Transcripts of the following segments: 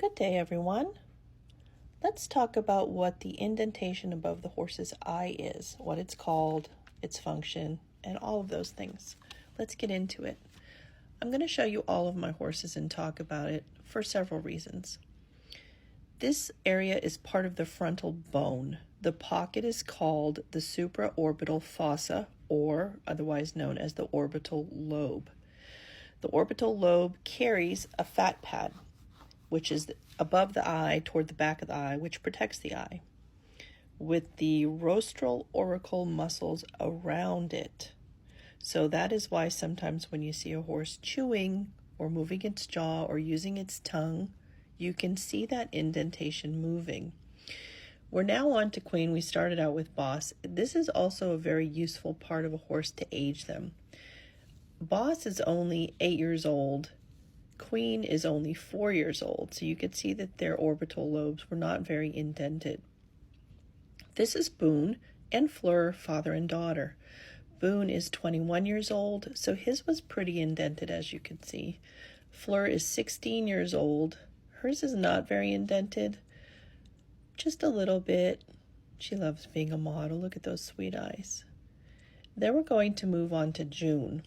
Good day, everyone. Let's talk about what the indentation above the horse's eye is, what it's called, its function, and all of those things. Let's get into it. I'm going to show you all of my horses and talk about it for several reasons. This area is part of the frontal bone. The pocket is called the supraorbital fossa, or otherwise known as the orbital lobe. The orbital lobe carries a fat pad, which is above the eye toward the back of the eye, which protects the eye, with the rostral auricle muscles around it. So that is why sometimes when you see a horse chewing or moving its jaw or using its tongue, you can see that indentation moving. We're now on to Queen. We started out with Boss. This is also a very useful part of a horse to age them. Boss is only 8 years old. Queen is only 4 years old, so you could see that their orbital lobes were not very indented. This is Boone and Fleur, father and daughter. Boone is 21 years old, so his was pretty indented, as you can see. Fleur is 16 years old. Hers is not very indented, just a little bit. She loves being a model. Look at those sweet eyes. Then we're going to move on to June.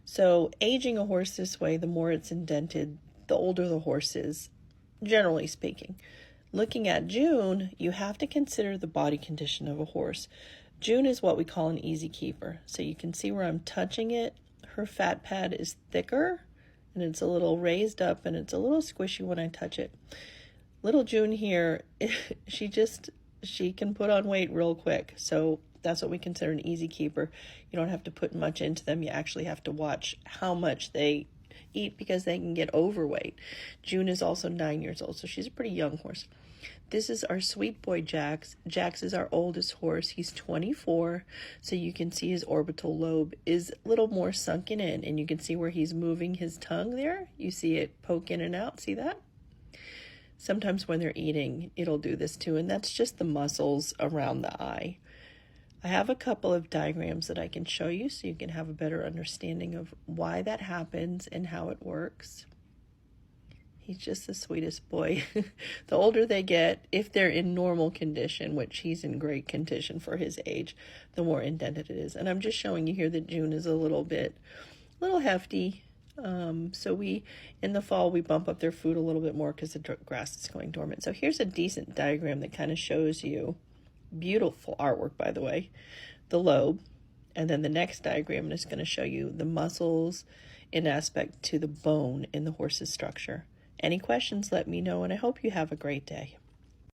So aging a horse this way, the more it's indented, the older the horse is, generally speaking. Looking at June, you have to consider the body condition of a horse. June is what we call an easy keeper. So you can see where I'm touching it. Her fat pad is thicker, and it's a little raised up, and it's a little squishy when I touch it. Little June here, she can put on weight real quick. So that's what we consider an easy keeper. You don't have to put much into them. You actually have to watch how much they eat because they can get overweight. June is also 9 years old, so she's a pretty young horse. This is our sweet boy, Jax. Jax is our oldest horse. He's 24, so you can see his orbital lobe is a little more sunken in, and you can see where he's moving his tongue there. You see it poke in and out. See that? Sometimes when they're eating, it'll do this too, and that's just the muscles around the eye. I have a couple of diagrams that I can show you so you can have a better understanding of why that happens and how it works. He's just the sweetest boy. The older they get, if they're in normal condition, which he's in great condition for his age, the more indented it is. And I'm just showing you here that June is a little hefty. So in the fall, we bump up their food a little bit more because the grass is going dormant. So here's a decent diagram that kind of shows you, beautiful artwork, by the way, the lobe. And then the next diagram is going to show you the muscles in aspect to the bone in the horse's structure. Any questions, let me know, and I hope you have a great day.